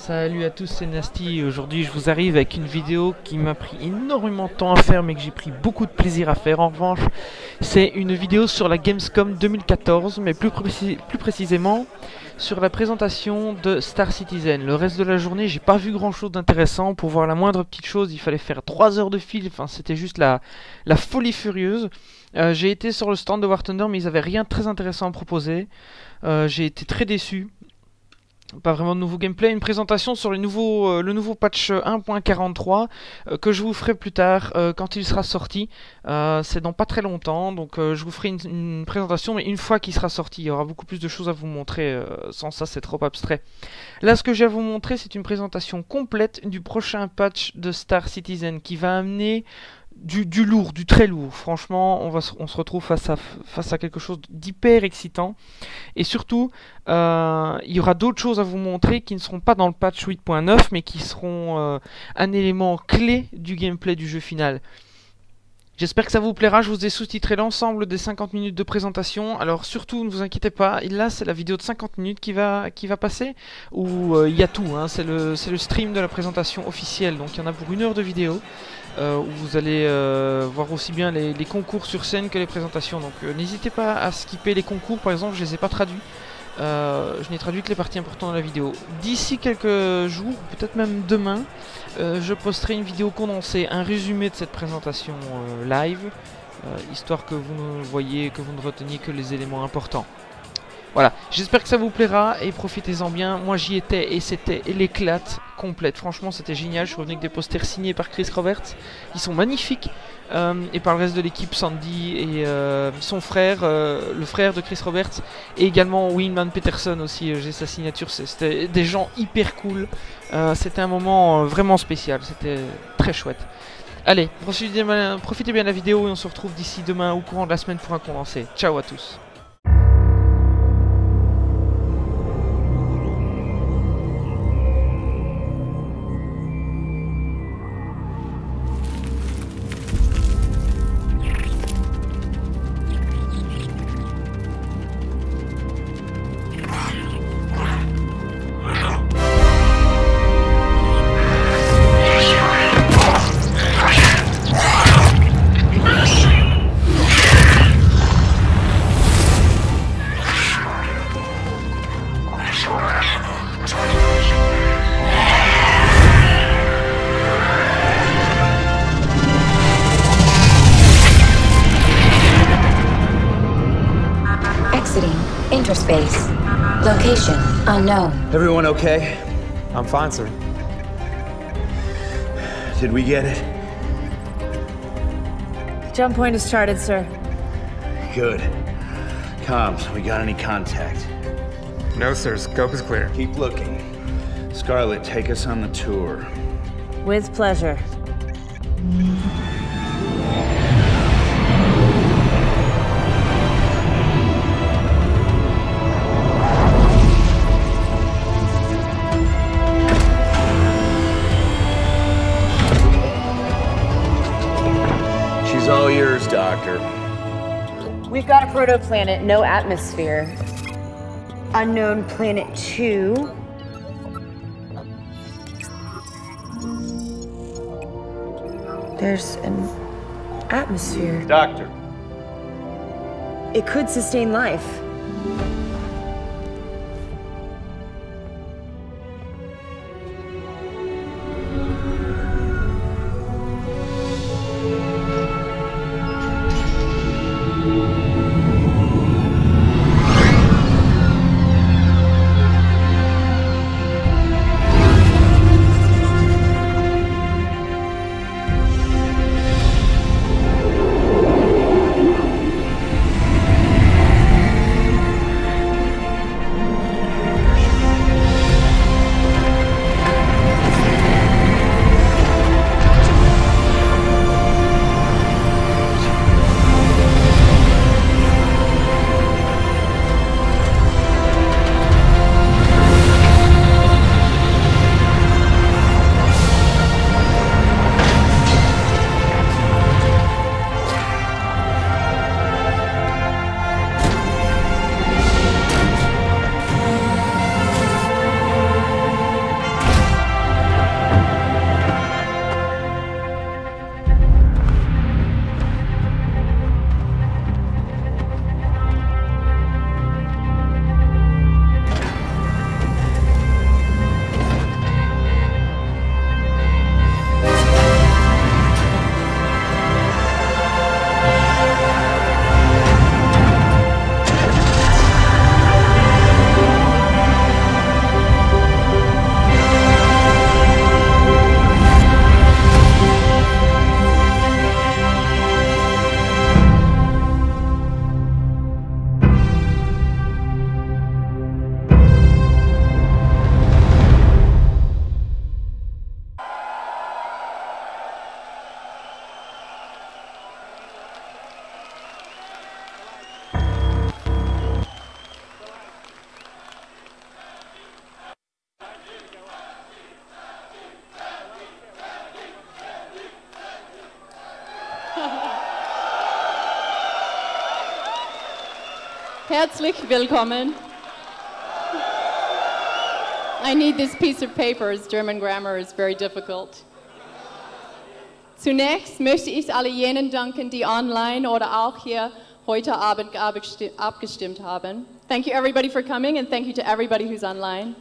Salut à tous, c'est Nasty. Aujourd'hui je vous arrive avec une vidéo qui m'a pris énormément de temps à faire mais que j'ai pris beaucoup de plaisir à faire. En revanche, c'est une vidéo sur la Gamescom 2014, mais plus précisément sur la présentation de Star Citizen. Le reste de la journée, j'ai pas vu grand chose d'intéressant. Pour voir la moindre petite chose, il fallait faire 3 heures de fil, enfin c'était juste la folie furieuse. J'ai été sur le stand de War Thunder mais ils avaient rien de très intéressant à proposer. J'ai été très déçu. Pas vraiment de nouveau gameplay, une présentation sur le nouveau patch 1.43 que je vous ferai plus tard quand il sera sorti. C'est dans pas très longtemps, donc je vous ferai une présentation, mais une fois qu'il sera sorti, il y aura beaucoup plus de choses à vous montrer. Sans ça, c'est trop abstrait. Là, ce que j'ai à vous montrer, c'est une présentation complète du prochain patch de Star Citizen qui va amener du lourd, du très lourd. Franchement, on se retrouve face à quelque chose d'hyper excitant. Et surtout, il y aura d'autres choses à vous montrer qui ne seront pas dans le patch 8.9, mais qui seront un élément clé du gameplay du jeu final. J'espère que ça vous plaira. Je vous ai sous-titré l'ensemble des 50 minutes de présentation. Alors surtout, ne vous inquiétez pas, là c'est la vidéo de 50 minutes qui va passer, où il y a tout, hein. C'est le stream de la présentation officielle, donc il y en a pour 1 heure de vidéo. Où vous allez voir aussi bien les concours sur scène que les présentations. Donc n'hésitez pas à skipper les concours, par exemple, je les ai pas traduits. Je n'ai traduit que les parties importantes de la vidéo. D'ici quelques jours, peut-être même demain, je posterai une vidéo condensée, un résumé de cette présentation live, histoire que vous ne voyez, que vous ne reteniez que les éléments importants. Voilà, j'espère que ça vous plaira et profitez-en bien. Moi j'y étais et c'était l'éclate complète. Franchement c'était génial, je suis revenu avec des posters signés par Chris Roberts. Ils sont magnifiques. Et par le reste de l'équipe, Sandy et son frère, le frère de Chris Roberts. Et également Winman Peterson aussi, j'ai sa signature. C'était des gens hyper cool. C'était un moment vraiment spécial, c'était très chouette. Allez, profitez bien de la vidéo et on se retrouve d'ici demain au courant de la semaine pour un condensé. Ciao à tous. Interspace. Location unknown. Everyone okay? I'm fine, sir. Did we get it? Jump point is charted, sir. Good. Comms, we got any contact? No, sir. Scope is clear. Keep looking. Scarlet, take us on the tour. With pleasure. All yours, Doctor. We've got a protoplanet, no atmosphere. Unknown planet 2. There's an atmosphere. Doctor. It could sustain life. Herzlich willkommen. I need this piece of paper, as German grammar is very difficult. Zunächst möchte ich alle jenen danken, die online oder auch hier heute Abend abgestimmt haben. Thank you everybody for coming and thank you to everybody who's online.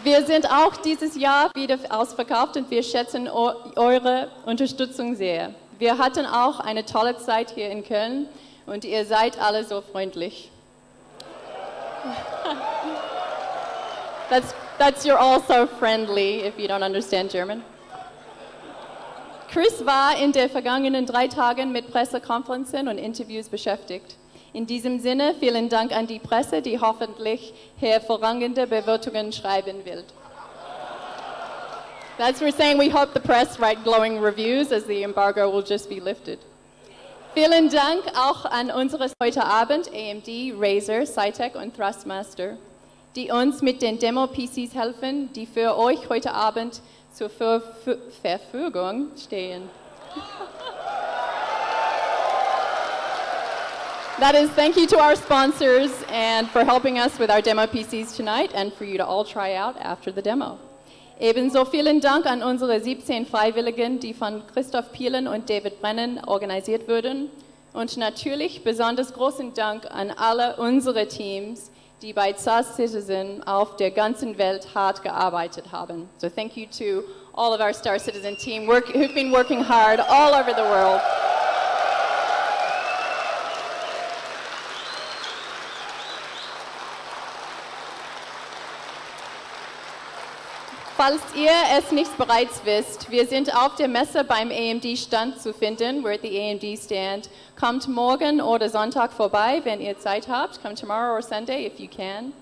Wir sind auch dieses Jahr wieder ausverkauft und wir schätzen eure Unterstützung sehr. Wir hatten auch eine tolle Zeit hier in Köln und ihr seid alle so freundlich. That's you're all so friendly if you don't understand German. Chris war in den vergangenen 3 Tagen mit Pressekonferenzen und Interviews beschäftigt. In diesem Sinne vielen Dank an die Presse, die hoffentlich hervorragende Bewertungen schreiben wird. That's we're saying we hope the press write glowing reviews as the embargo will just be lifted. Vielen Dank auch an unseres heute Abend AMD, Razer, Cytec und Thrustmaster, die uns mit den Demo-PCs helfen, die für euch heute Abend zur Verfügung stehen. That is, thank you to our sponsors and for helping us with our demo PCs tonight and for you to all try out after the demo. Ebenso vielen Dank an unsere 17 Freiwilligen, die von Christoph Pielen und David Brennan organisiert wurden. Und natürlich besonders großen Dank an alle unsere Teams, die bei SAS Citizen auf der ganzen Welt hart gearbeitet haben. So thank you to all of our Star Citizen team who've been working hard all over the world. Falls ihr es nicht bereits wisst, wir sind auf der Messe beim AMD-Stand zu finden. We're at the AMD-Stand. Kommt morgen oder Sonntag vorbei, wenn ihr Zeit habt. Come tomorrow or Sunday if you can.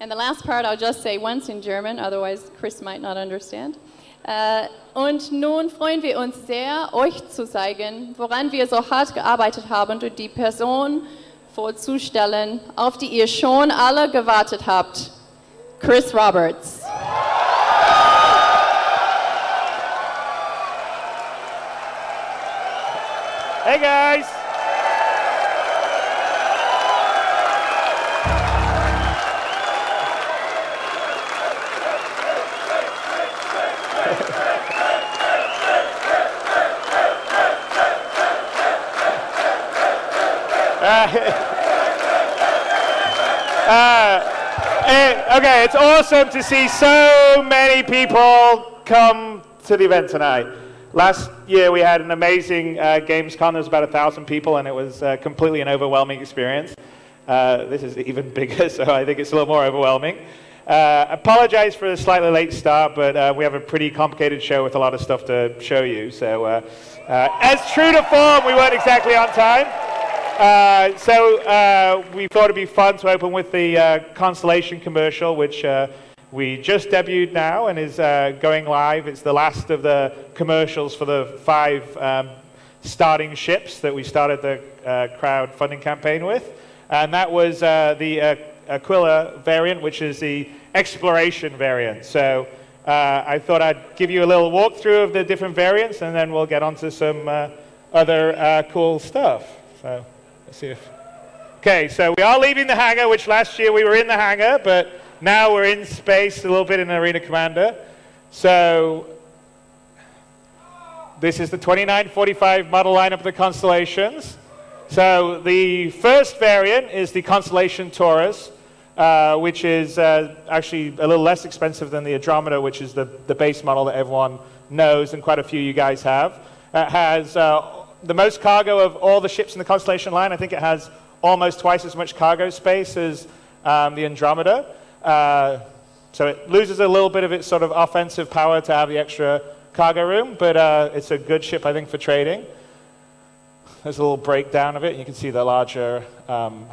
And the last part I'll just say once in German, otherwise Chris might not understand. Und nun freuen wir uns sehr, euch zu zeigen, woran wir so hart gearbeitet haben und die Person vorzustellen, auf die ihr schon alle gewartet habt. Chris Roberts. Hey guys! Okay, it's awesome to see so many people come to the event tonight. Last year we had an amazing Gamescom. There was about 1,000 people and it was completely an overwhelming experience. This is even bigger, so I think it's a little more overwhelming. Apologize for a slightly late start, but we have a pretty complicated show with a lot of stuff to show you. So as true to form, we weren't exactly on time. So we thought it'd be fun to open with the Constellation commercial, which we just debuted now and is going live. It's the last of the commercials for the 5 starting ships that we started the crowdfunding campaign with. And that was the Aquila variant, which is the exploration variant. So I thought I'd give you a little walkthrough of the different variants, and then we'll get onto some other cool stuff. So let's see if... Okay, so we are leaving the hangar, which last year we were in the hangar, but now we're in space a little bit in Arena Commander. So this is the 2945 model lineup of the Constellations. So the first variant is the Constellation Taurus, which is actually a little less expensive than the Andromeda, which is the base model that everyone knows and quite a few of you guys have. It has the most cargo of all the ships in the Constellation line. I think it has almost twice as much cargo space as the Andromeda. So it loses a little bit of its sort of offensive power to have the extra cargo room, but it's a good ship, I think, for trading. There's a little breakdown of it. You can see the larger kind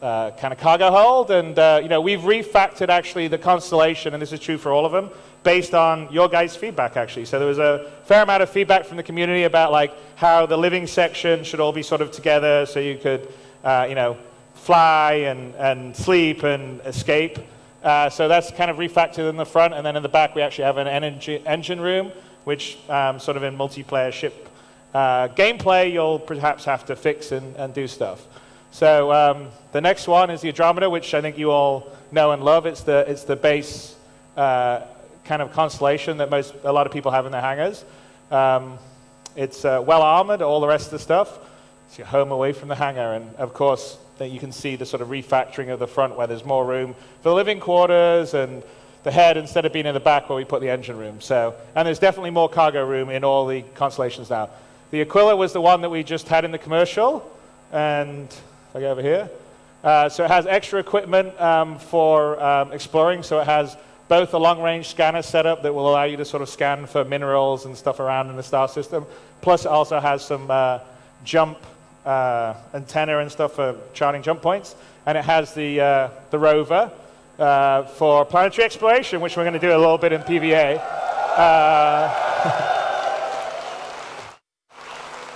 of cargo hold. And you know, we've refactored actually the Constellation, and this is true for all of them, based on your guys' feedback actually. So there was a fair amount of feedback from the community about like how the living section should all be sort of together, so you could you know, fly and sleep and escape. So that's kind of refactored in the front, and then in the back we actually have an engine room which sort of in multiplayer ship gameplay you'll perhaps have to fix and do stuff. So the next one is the Andromeda, which I think you all know and love. It's the base kind of constellation that a lot of people have in their hangars. It's well armored, all the rest of the stuff. It's your home away from the hangar, and of course then you can see the sort of refactoring of the front where there's more room for the living quarters and the head instead of being in the back where we put the engine room. So, and there's definitely more cargo room in all the constellations now. The Aquila was the one that we just had in the commercial, and if I go over here, so it has extra equipment for exploring. So it has both a long-range scanner setup that will allow you to sort of scan for minerals and stuff around in the star system. Plus, it also has some jump antenna and stuff for charting jump points. And it has the rover for planetary exploration, which we're going to do a little bit in PVA.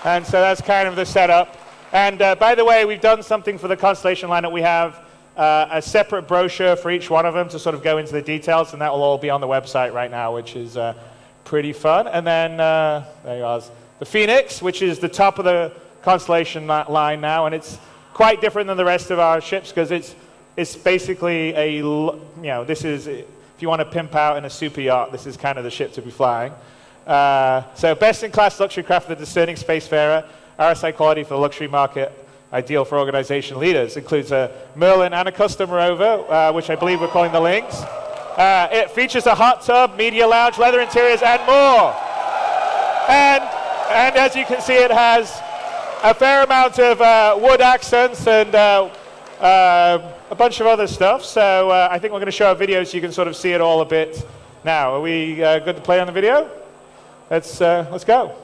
And so that's kind of the setup. And by the way, we've done something for the constellation lineup. We have a separate brochure for each one of them to sort of go into the details, and that will all be on the website right now, which is pretty fun. And then there you are, the Phoenix, which is the top of the constellation line now, and it's quite different than the rest of our ships because it's basically this is, if you want to pimp out in a super yacht, this is kind of the ship to be flying. So best-in-class luxury craft for the discerning spacefarer, RSI quality for the luxury market, ideal for organization leaders. Includes a Merlin and a custom rover, which I believe we're calling the Lynx. It features a hot tub, media lounge, leather interiors, and more. And as you can see, it has a fair amount of wood accents and a bunch of other stuff. So I think we're going to show a video so you can sort of see it all a bit now. Are we good to play on the video? Let's go.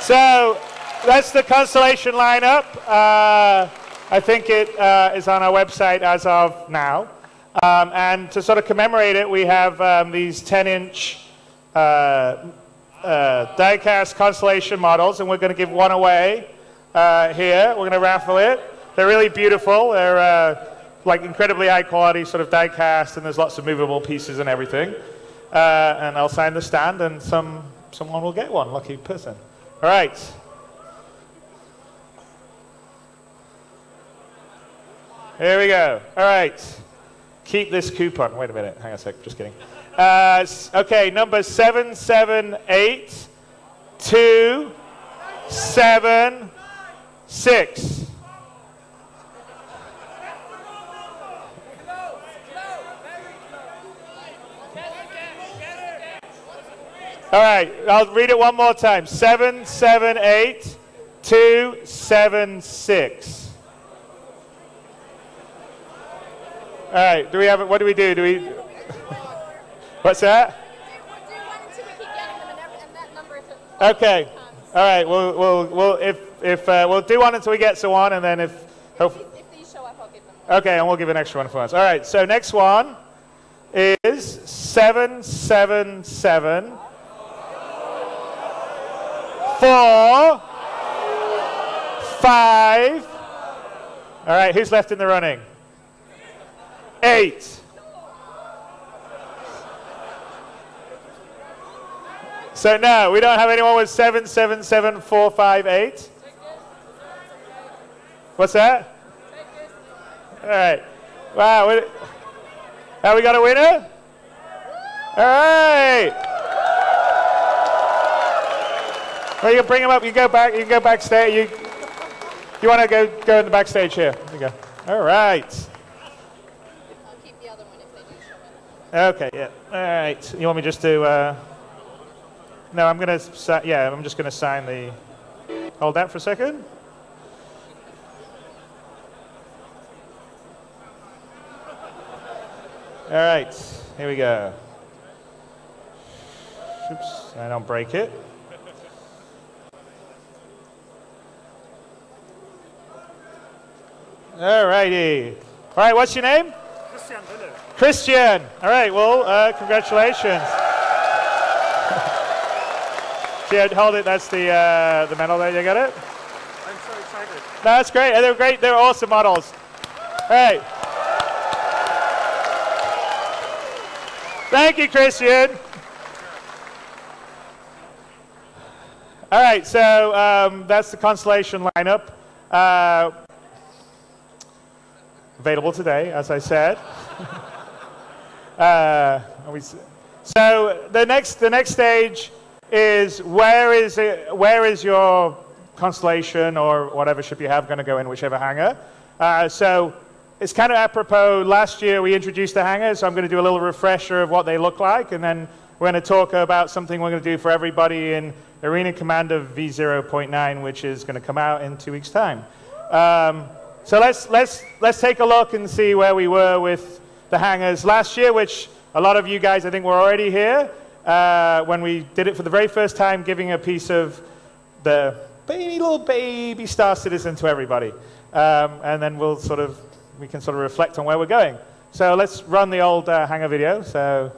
So that's the constellation lineup. I think it is on our website as of now. And to sort of commemorate it, we have these 10-inch die-cast constellation models, and we're going to give one away here. We're going to raffle it. They're really beautiful. They're like incredibly high quality sort of die-cast, and there's lots of movable pieces and everything. And I'll sign the stand, and someone will get one, lucky person. All right. Here we go. All right. Keep this coupon. Wait a minute. Hang on a sec. Just kidding. Okay, number 778276. All right, I'll read it one more time. 778 276. All right, do we have it? What do we do? Do we? What's that? Okay. All right. We'll do one until we get to one, and then if these show up, I'll give them one. Okay, and we'll give an extra one for us. All right. So next one is 777 4 5. All right. Who's left in the running? 8. So no, we don't have anyone with 777458. What's that? All right. Wow. Have we got a winner? All right. Well, you can bring him up. You go back. You can go backstage. You want to go in the backstage here? There you go. All right. I'll keep the other one if they do show up. Okay. Yeah. All right. You want me just to? No, I'm gonna. Yeah, I'm just gonna sign the. Hold that for a second. All right, here we go. Oops, I don't break it. All righty. All right, what's your name? Christian. All right. Well, congratulations. Yeah, hold it. That's the medal there. You got it? I'm so excited. No, that's great. They're great. They're awesome models. All right. Thank you, Christian. All right. So that's the constellation lineup. Available today, as I said. So the next stage is where is your constellation or whatever ship you have going to go in whichever hangar. So it's kind of apropos. Last year we introduced the hangars, so I'm going to do a little refresher of what they look like, and then we're going to talk about something we're going to do for everybody in Arena Commander V0.9, which is going to come out in 2 weeks' time. So let's take a look and see where we were with the hangars last year, which a lot of you guys I think were already here. When we did it for the very first time, giving a piece of the little baby Star Citizen to everybody. And then we can sort of reflect on where we're going. So let's run the old hangar video. So.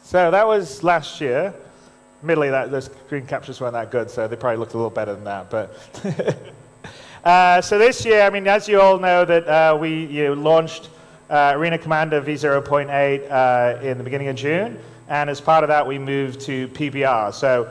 So that was last year. Admittedly, those screen captures weren't that good, so they probably looked a little better than that. But so this year, I mean, as you all know, that we launched Arena Commander V0.8 in the beginning of June, and as part of that, we moved to PBR. So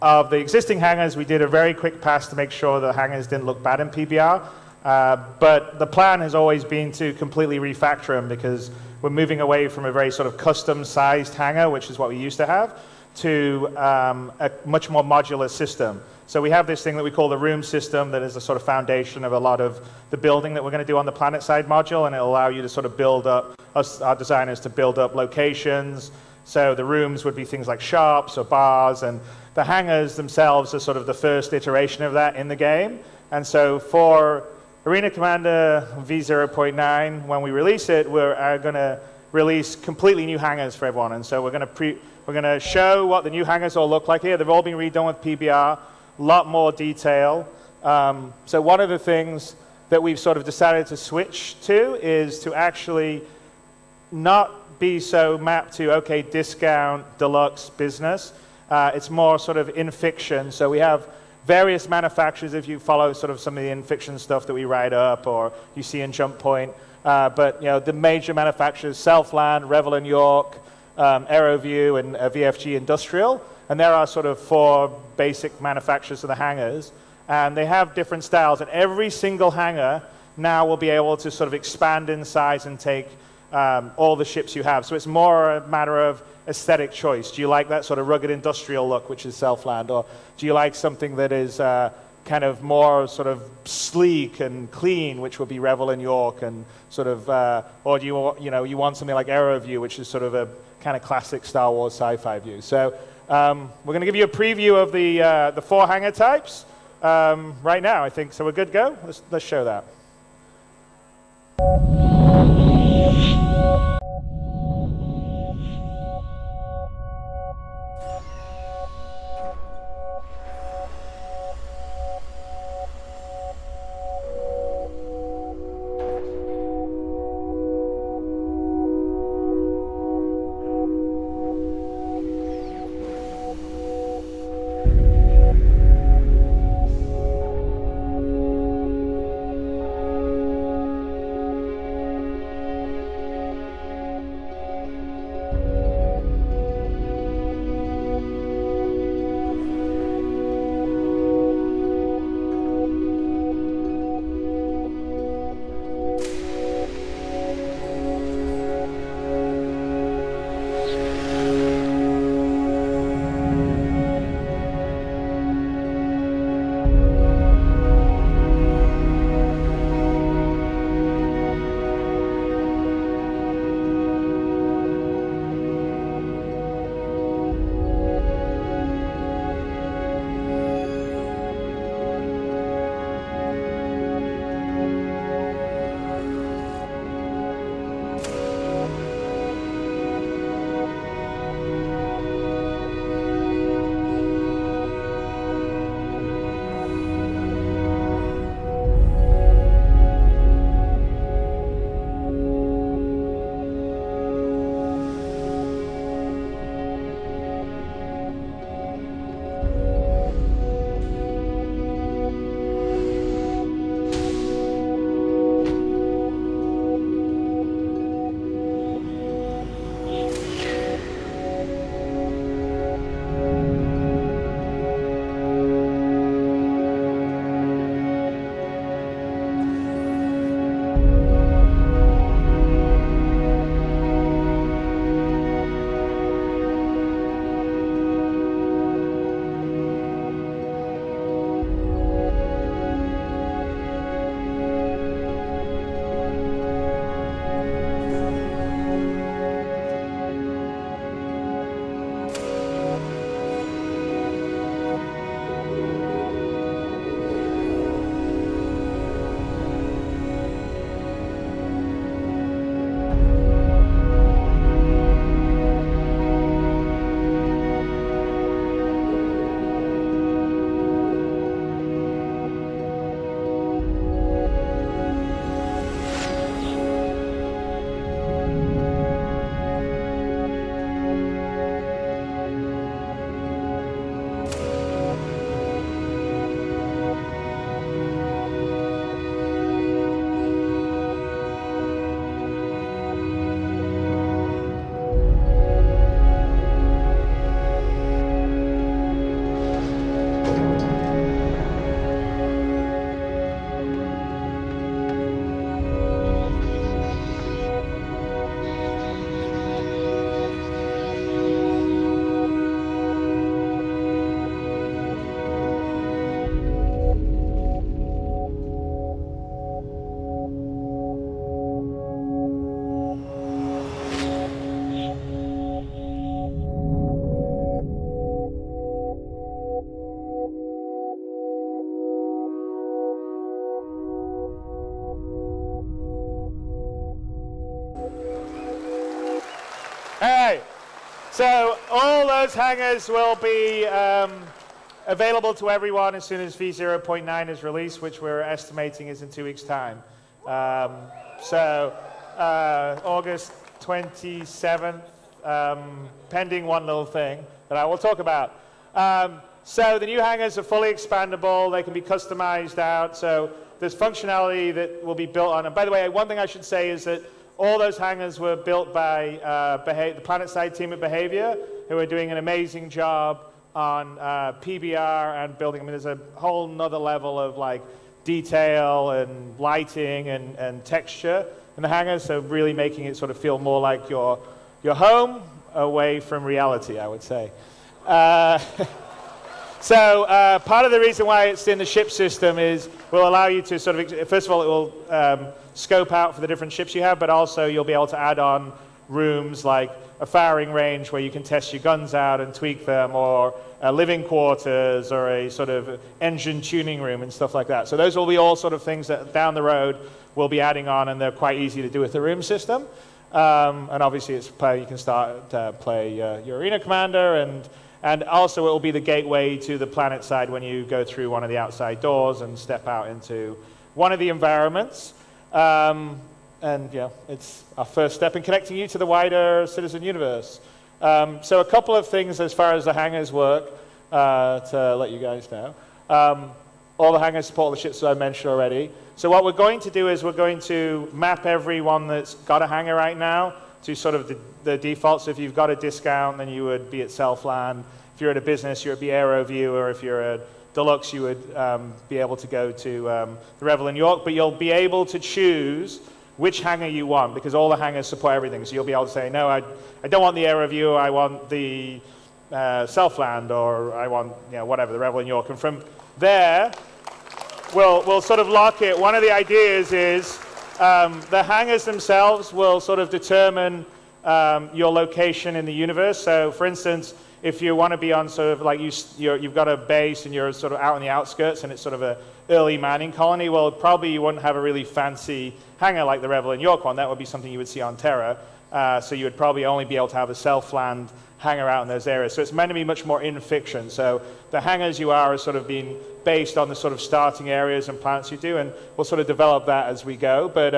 of the existing hangars, we did a very quick pass to make sure the hangars didn't look bad in PBR. But the plan has always been to completely refactor them because we're moving away from a very sort of custom-sized hangar, which is what we used to have, to a much more modular system. So we have this thing that we call the room system that is a sort of foundation of a lot of the building that we're going to do on the planet side module, and it'll allow you to sort of build up, our designers to build up locations. So the rooms would be things like shops or bars, and the hangars themselves are sort of the first iteration of that in the game. And so for Arena Commander V0.9, when we release it, we're going to release completely new hangars for everyone. And so we're going to show what the new hangars all look like here. They've all been redone with PBR, a lot more detail. So one of the things that we've sort of decided to switch to is to actually not be so mapped to, okay, discount, deluxe, business. It's more sort of in fiction. So we have various manufacturers, if you follow sort of some of the in fiction stuff that we write up or you see in Jump Point. But you know, the major manufacturers, Southland, Revel and York, AeroView, and VFG Industrial. And there are sort of 4 basic manufacturers of the hangars. And they have different styles. And every single hangar now will be able to sort of expand in size and take all the ships you have. So it's more a matter of aesthetic choice. Do you like that sort of rugged industrial look, which is Southland? Or do you like something that is kind of more sort of sleek and clean, which would be Revel and York, and sort of, or do you want something like AeroView, which is sort of a kind of classic Star Wars sci-fi view. So we're going to give you a preview of the 4 hangar types right now, I think. So we're good to go? Let's show that. All right. So all those hangars will be available to everyone as soon as V0.9 is released, which we're estimating is in 2 weeks' time. August 27th, pending one little thing that I will talk about. So the new hangers are fully expandable. They can be customized out. So there's functionality that will be built on. And by the way, one thing I should say is that all those hangers were built by the PlanetSide team at Behavior, who are doing an amazing job on PBR and building. I mean, there's a whole nother level of like detail and lighting and texture in the hangers, so really making it sort of feel more like your home away from reality, I would say. So part of the reason why it's in the ship system is will allow you to sort of, first of all, it will scope out for the different ships you have, but also you'll be able to add on rooms like a firing range where you can test your guns out and tweak them, or living quarters, or a sort of engine tuning room and stuff like that. So those will be all sort of things that down the road we'll be adding on, and they're quite easy to do with the room system. And obviously it's you can start to play your arena commander, and also it will be the gateway to the planet side when you go through one of the outside doors and step out into one of the environments. And yeah, it's our first step in connecting you to the wider Citizen universe. So a couple of things as far as the hangars work, to let you guys know. All the hangars support all the ships that I mentioned already. So what we're going to do is we're going to map everyone that's got a hangar right now to sort of the default. So if you've got a discount, then you would be at Selfland. If you're at a business, you're at the AeroView, or if you're at Deluxe, you would be able to go to the Revel in York. But you'll be able to choose which hangar you want, because all the hangars support everything. So you'll be able to say, no, I don't want the AeroView, I want the Selfland, or I want, you know, whatever, the Revel in York. And from there, we'll sort of lock it. One of the ideas is the hangars themselves will sort of determine your location in the universe. So for instance, if you want to be on sort of like you've got a base and you're sort of out on the outskirts and it's sort of a early mining colony, well, probably you wouldn't have a really fancy hangar like the Revel in York one. That would be something you would see on Terra. So you would probably only be able to have a Selfland hangar out in those areas. So it's meant to be much more in fiction. So the hangars you are sort of being based on the sort of starting areas and planets you do, and we'll sort of develop that as we go. But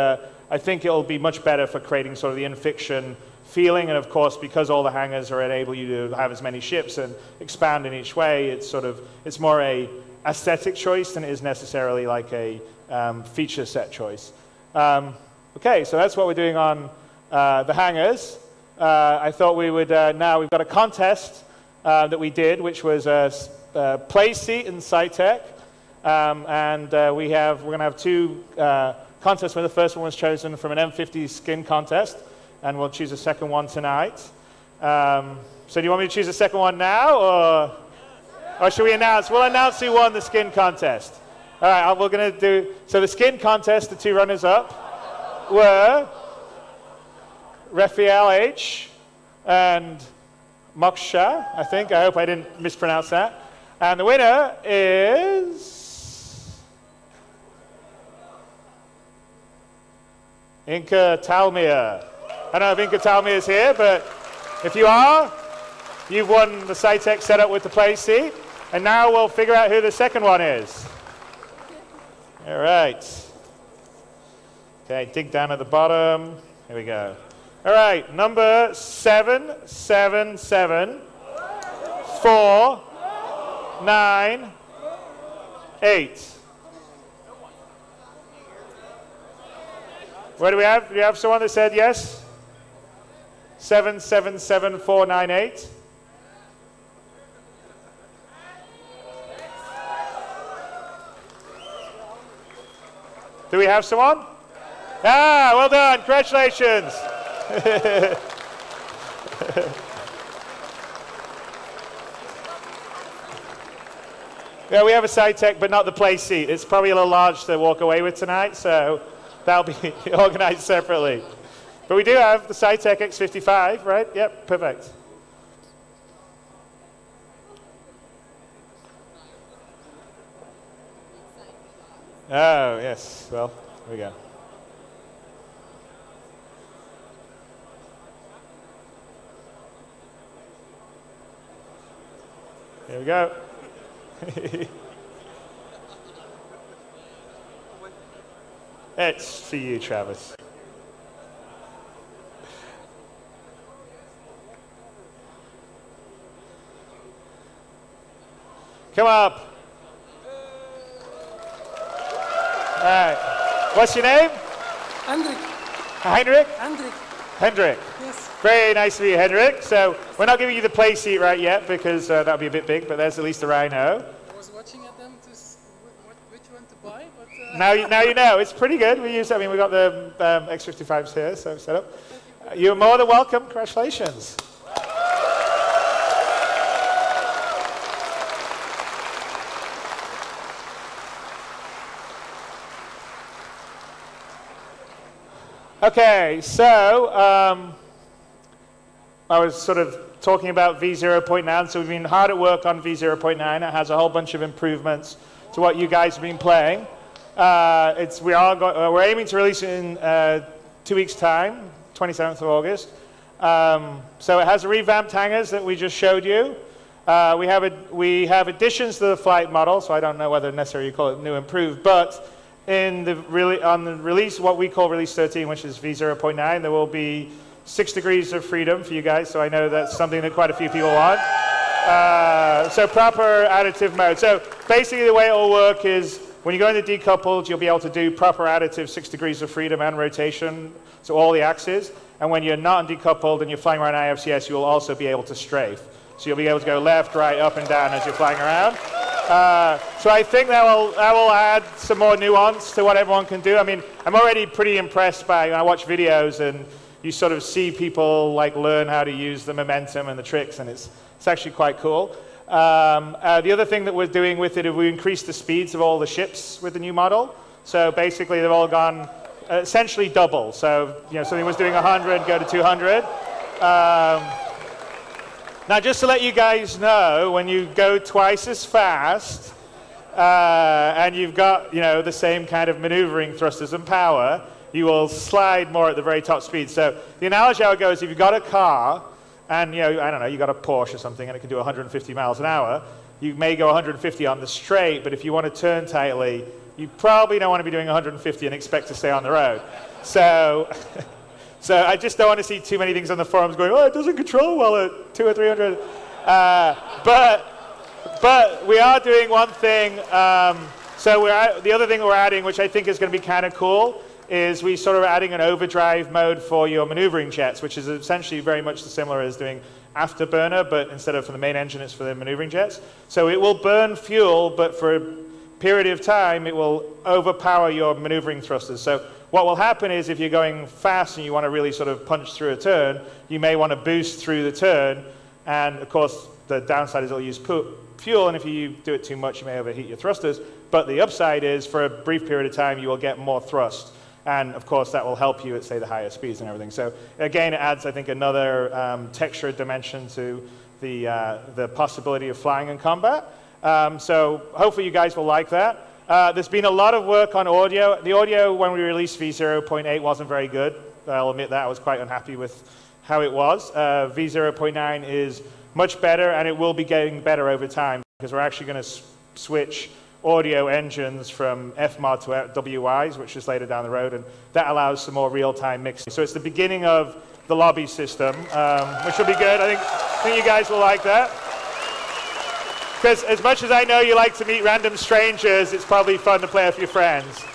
I think it'll be much better for creating sort of the in fiction feeling, and of course, because all the hangars are enable you to have as many ships and expand in each way, it's more a aesthetic choice than it is necessarily like a feature set choice. Okay, so that's what we're doing on the hangars. I thought we would now we've got a contest that we did, which was a play seat in SciTech, and we're going to have two contests where the first one was chosen from an M50 skin contest, and we'll choose a second one tonight. So do you want me to choose the second one now, or should we announce? We'll announce who won the skin contest. All right, we're going to do, so the skin contest, the two runners-up were Raphael H. and Moksha, I think. I hope I didn't mispronounce that. And the winner is Inka Talmir. I don't know if Inka Talmir is here, but if you are, you've won the SciTech setup with the play seat. And now we'll figure out who the second one is. All right. Okay, dig down at the bottom. Here we go. All right, number 777498. What do we have? Do we have someone that said yes? 777498. Do we have someone? Ah, well done. Congratulations. Yeah, we have a SciTech, but not the play seat. It's probably a little large to walk away with tonight, so that'll be organized separately. But we do have the SciTech X55, right? Yep, perfect. Oh, yes. Well, here we go. Here we go. It's for you, Travis. Come up. All right. What's your name? Hendrik. Heinrich? Hendrik. Hendrik. Yes. Very nice to meet you, Hendrik. So we're not giving you the play seat right yet because that would be a bit big, but there's at least a rhino. I was watching at them to which one to buy, but Now you know. It's pretty good. We use. I mean, we got the X55s here, so set up. You're more than welcome. Congratulations. Okay, so I was sort of talking about V0.9, so we've been hard at work on V0.9. It has a whole bunch of improvements to what you guys have been playing. We're aiming to release it in 2 weeks' time, 27th of August. So it has the revamped hangers that we just showed you. We have additions to the flight model, so I don't know whether necessarily you call it new improved, but on the release, what we call release 13, which is V0.9, there will be 6 degrees of freedom for you guys, so I know that's something that quite a few people want. So proper additive mode. So basically the way it will work is when you go into decoupled, you'll be able to do proper additive 6 degrees of freedom and rotation, so all the axes. And when you're not decoupled and you're flying around IFCS, you will also be able to strafe. So you'll be able to go left, right, up, and down as you're flying around. So I think that will add some more nuance to what everyone can do. I mean, I'm already pretty impressed by, I watch videos and you sort of see people like learn how to use the momentum and the tricks, and it's actually quite cool. The other thing that we're doing with it is we increased the speeds of all the ships with the new model. So basically they've all gone essentially double. So something was doing 100, go to 200. Now, just to let you guys know, when you go twice as fast and you've got the same kind of maneuvering thrusters and power, you will slide more at the very top speed. So the analogy I would go is if you've got a car and I don't know, you got a Porsche or something and it can do 150 miles an hour, you may go 150 on the straight, but if you want to turn tightly, you probably don't want to be doing 150 and expect to stay on the road. So I just don't want to see too many things on the forums going, oh, it doesn't control well at 200 or 300. But we are doing one thing. The other thing we're adding, which I think is going to be kind of cool, is we sort of adding an overdrive mode for your maneuvering jets, which is essentially very much similar as doing afterburner, but instead of for the main engine, it's for the maneuvering jets. So it will burn fuel, but for a period of time, it will overpower your maneuvering thrusters. So what will happen is if you're going fast and you want to really sort of punch through a turn, you may want to boost through the turn. And of course, the downside is it'll use fuel, and if you do it too much, you may overheat your thrusters. But the upside is for a brief period of time, you will get more thrust. And of course, that will help you at, say, the higher speeds and everything. So again, it adds, I think, another texture dimension to the possibility of flying in combat. So hopefully you guys will like that. There's been a lot of work on audio. The audio, when we released V0.8, wasn't very good. I'll admit that. I was quite unhappy with how it was. V0.9 is much better, and it will be getting better over time, because we're actually going to switch audio engines from FMOD to WIs, which is later down the road, and that allows some more real-time mixing. So it's the beginning of the lobby system, which will be good. I think you guys will like that. Because as much as I know you like to meet random strangers, it's probably fun to play with your friends.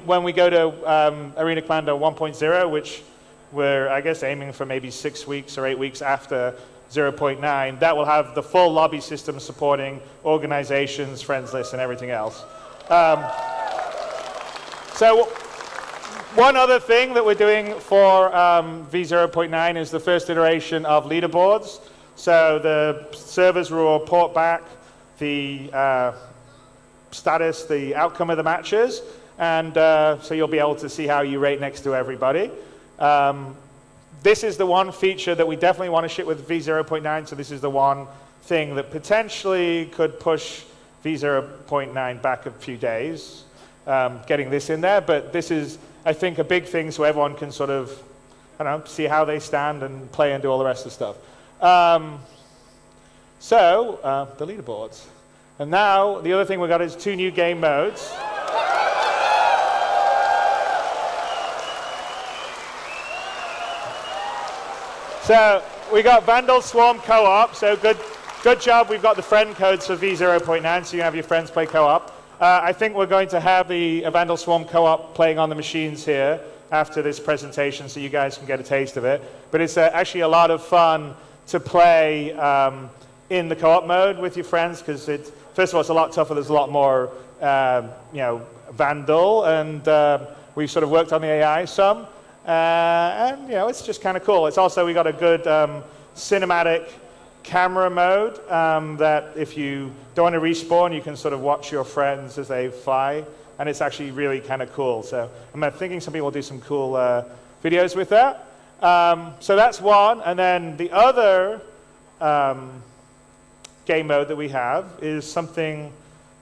When we go to Arena Commander 1.0, which we're, I guess, aiming for maybe 6 weeks or 8 weeks after 0.9, that will have the full lobby system supporting organizations, friends lists, and everything else. So one other thing that we're doing for V0.9 is the first iteration of leaderboards. So the servers will report back the status, the outcome of the matches, and so you'll be able to see how you rate next to everybody. This is the one feature that we definitely want to ship with V0.9, so this is the one thing that potentially could push V0.9 back a few days, getting this in there, but this is, I think, a big thing so everyone can sort of, I don't know, see how they stand and play and do all the rest of the stuff. So, the leaderboards. And now, the other thing we've got is 2 new game modes. So, we got Vandal Swarm co-op, so good job. We've got the friend codes for V0.9, so you can have your friends play co-op. I think we're going to have the Vandal Swarm co-op playing on the machines here after this presentation, so you guys can get a taste of it. But it's actually a lot of fun to play in the co-op mode with your friends, because first of all, it's a lot tougher. There's a lot more, Vandal, and we've sort of worked on the AI some. And it's just kind of cool. It's also, we got a good cinematic camera mode that if you don't want to respawn, you can sort of watch your friends as they fly, and it's actually really kind of cool. So I'm thinking some people will do some cool videos with that. So that's one, and then the other game mode that we have is something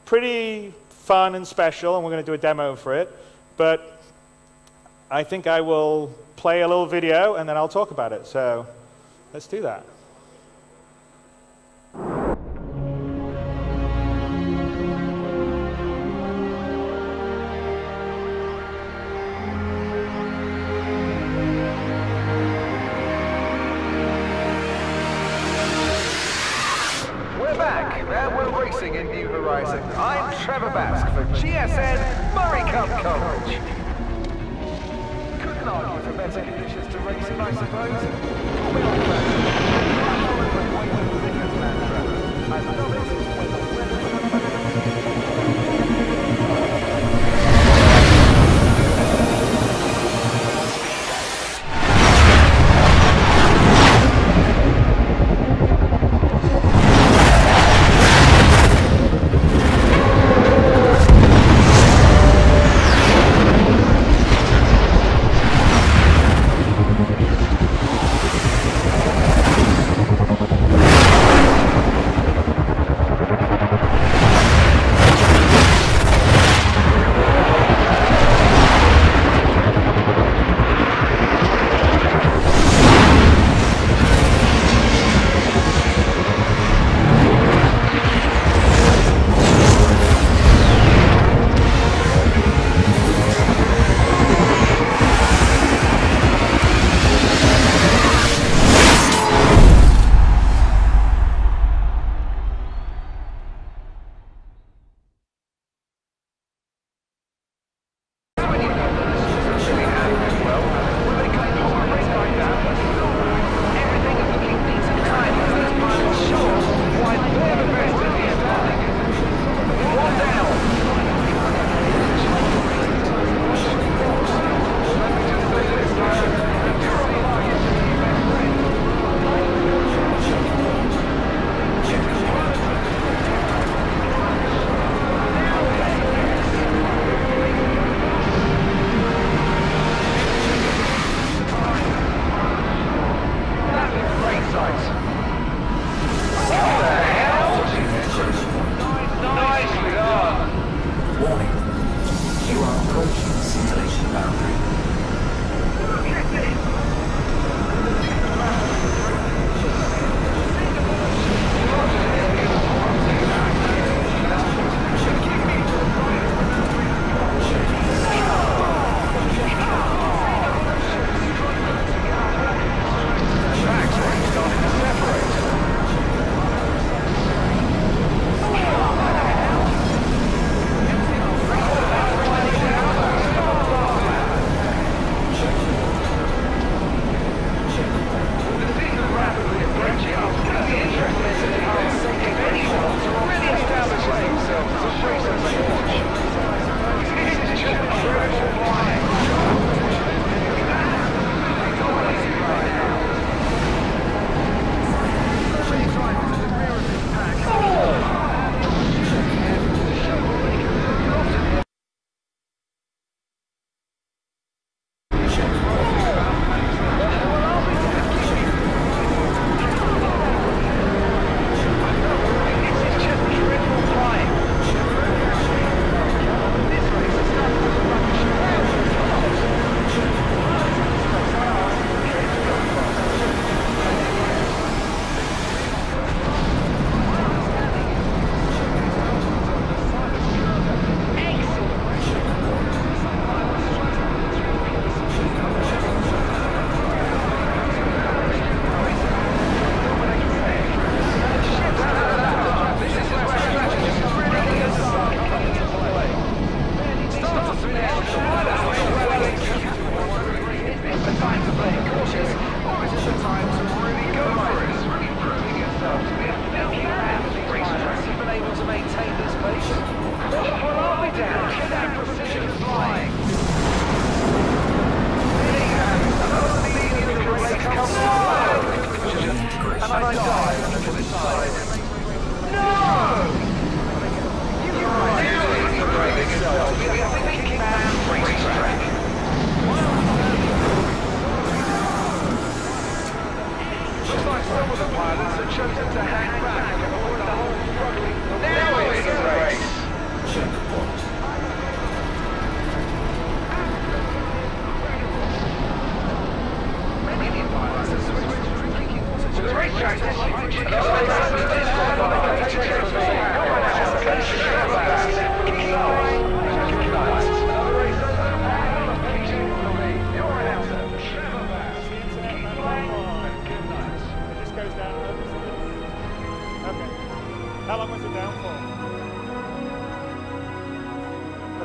pretty fun and special, and we're going to do a demo for it. But I think I will play a little video and then I'll talk about it. So let's do that. We're back and we're racing in New Horizons. I'm Trevor Bask for GSN Murray Cup coverage. Couldn't argue for better conditions to race in, I suppose. Call me on the I love it when the weather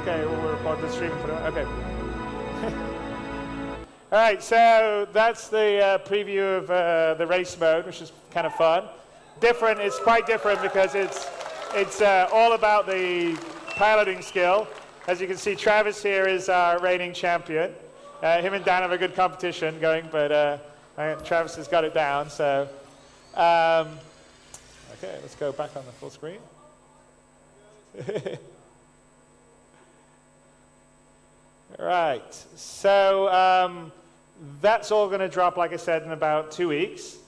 Okay, we'll record the stream for that. Okay. All right, so that's the preview of the race mode, which is kind of fun. Different, it's quite different because it's all about the piloting skill. As you can see, Travis here is our reigning champion. Him and Dan have a good competition going, but Travis has got it down. So, okay, let's go back on the full screen. Right, so that's all going to drop, like I said, in about 2 weeks,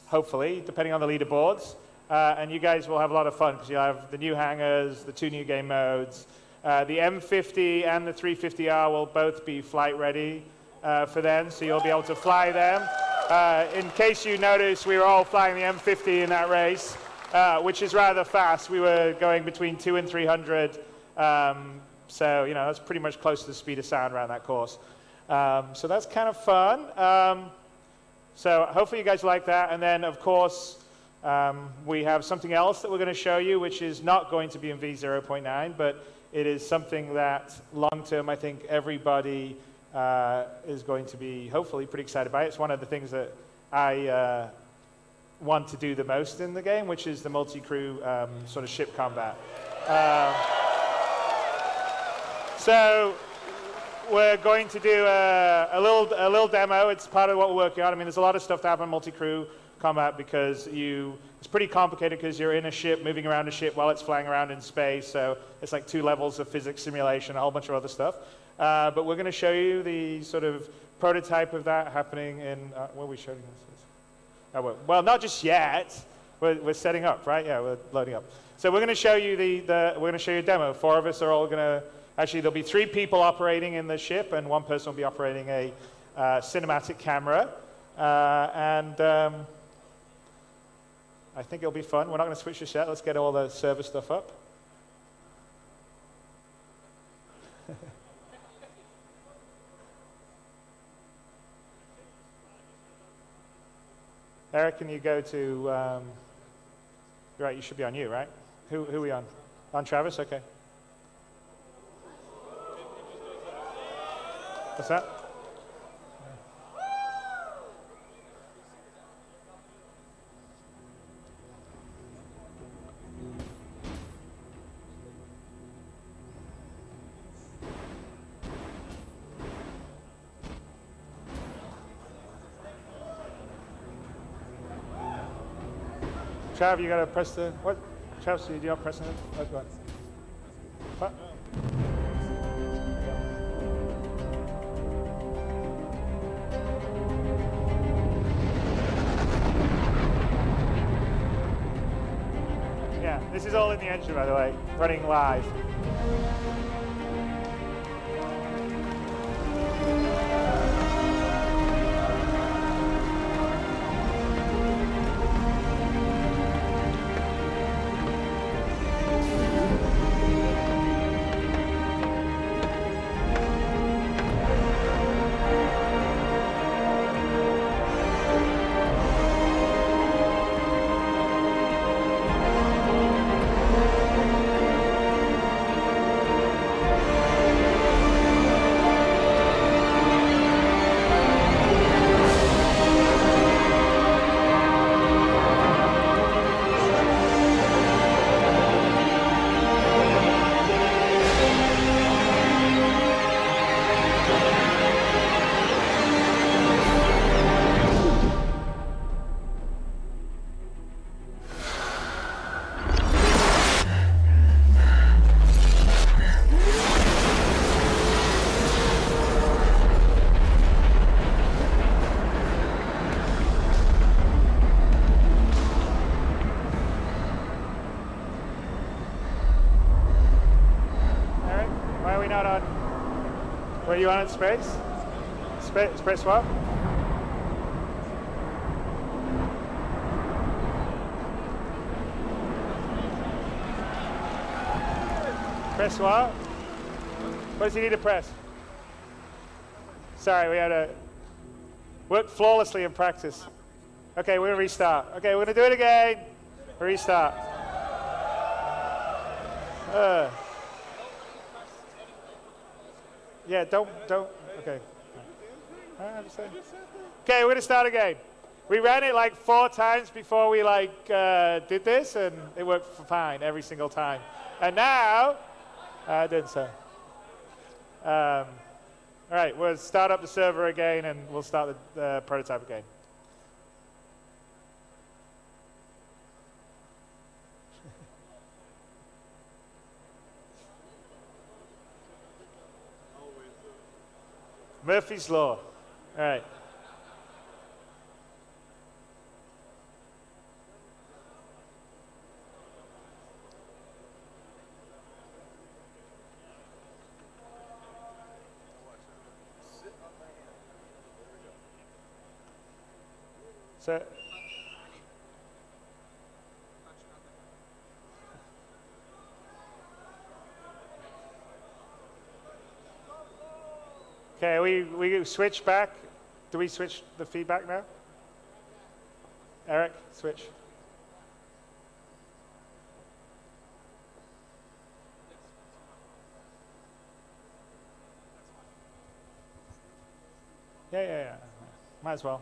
hopefully, depending on the leaderboards. And you guys will have a lot of fun because you'll have the new hangars, the 2 new game modes. The M50 and the 350R will both be flight ready for then, so you'll be able to fly them. In case you notice, we were all flying the M50 in that race, which is rather fast. We were going between 200 and 300. So, you know, that's pretty much close to the speed of sound around that course. So that's kind of fun. So hopefully you guys like that. And then, of course, we have something else that we're going to show you, which is not going to be in V0.9, but it is something that long-term I think everybody is going to be hopefully pretty excited by. It's one of the things that I want to do the most in the game, which is the multi-crew sort of ship combat. So we're going to do a little demo. It's part of what we're working on. I mean, there's a lot of stuff to happen in multi-crew combat because it's pretty complicated because you're in a ship, moving around a ship while it's flying around in space. So it's like 2 levels of physics simulation, a whole bunch of other stuff. But we're going to show you the sort of prototype of that happening in, what are we showing this? Oh, well, not just yet. We're setting up, right? Yeah, we're loading up. So we're going to show you we're going to show you a demo. 4 of us are all going to, actually there'll be 3 people operating in the ship and 1 person will be operating a cinematic camera. I think it'll be fun. We're not going to switch this yet. Let's get all the server stuff up. Eric, can you go to, right, you should be on you, right? Who are we on? On Travis? Okay. What's that? Trav, you gotta press the, what? Trav, so you do not press it? Oh, go on. What? Yeah, this is all in the engine, by the way, running live. Are you on at space? Space swap? Press what? What does he need to press? Sorry, we had to work flawlessly in practice. Okay, we're going to restart. Okay, we're going to do it again. Restart. Yeah, don't. Okay. I understand. Okay, we're gonna start again. We ran it like 4 times before we did this, and it worked fine every single time. And now, I didn't say. All right, we'll start up the server again, and we'll start the prototype again. Murphy's Law. All right. So, okay, we switch back. Do we switch the feedback now? Eric, switch. Yeah. Might as well.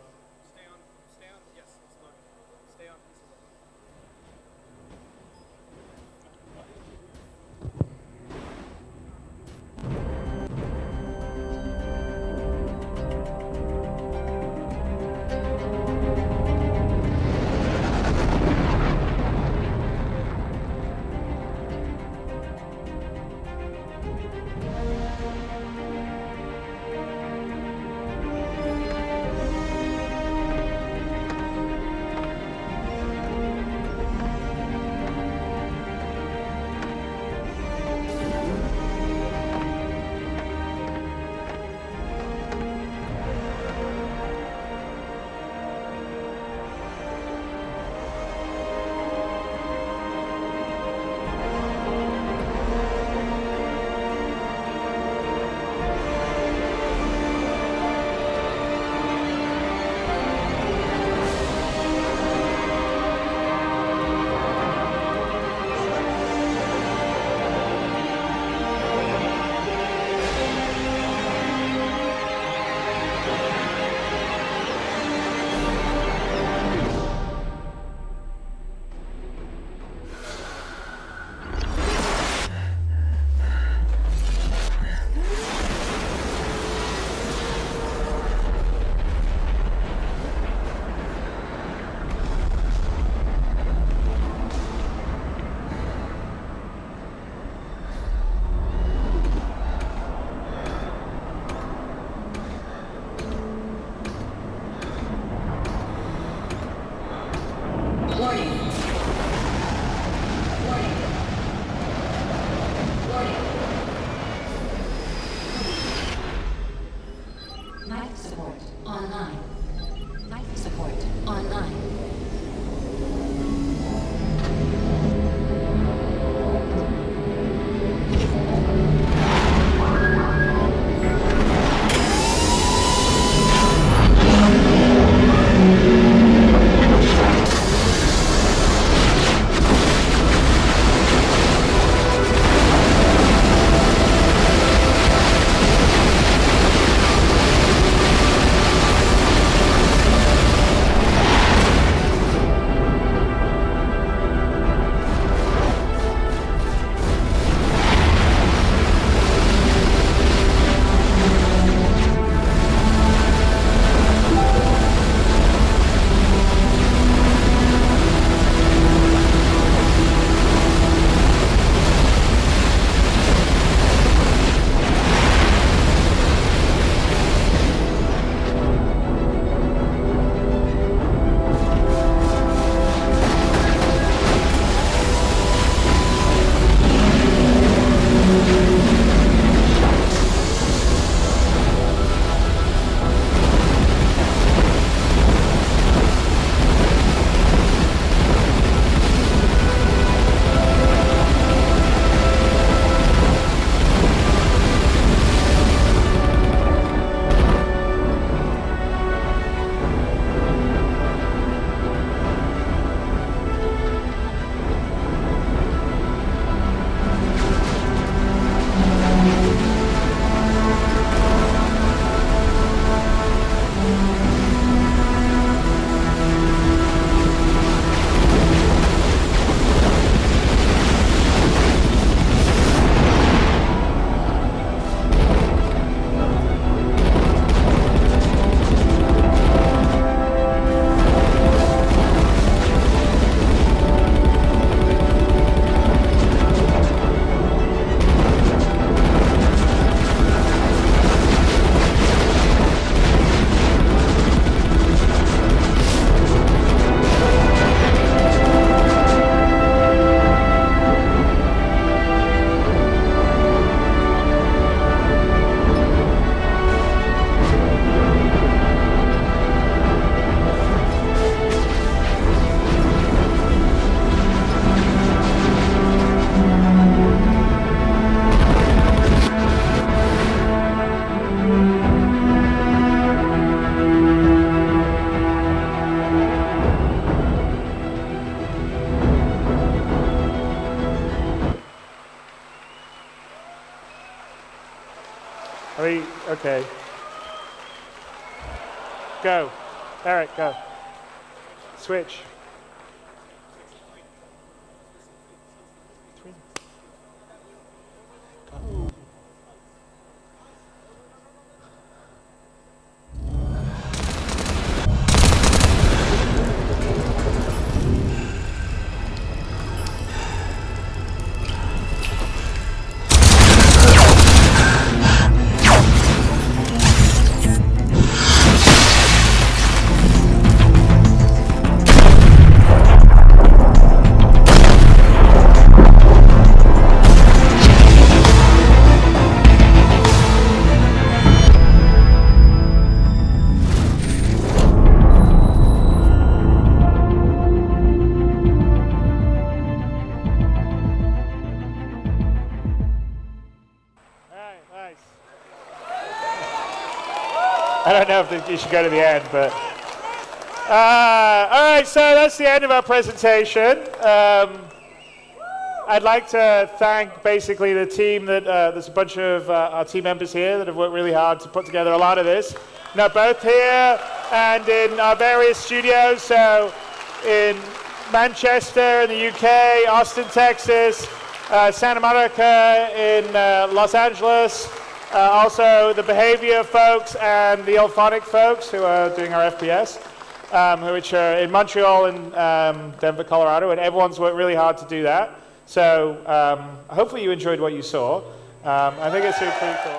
Okay. Go. Eric, go. Switch. I don't know if you should go to the end, but... all right, so that's the end of our presentation. I'd like to thank basically the team that, there's a bunch of our team members here that have worked really hard to put together a lot of this. Now, both here and in our various studios, so in Manchester in the UK, Austin, Texas, Santa Monica in Los Angeles, also the Behavior folks and the Alphonic folks who are doing our FPS, which are in Montreal and Denver, Colorado, and everyone's worked really hard to do that. So hopefully you enjoyed what you saw. I think it's pretty cool.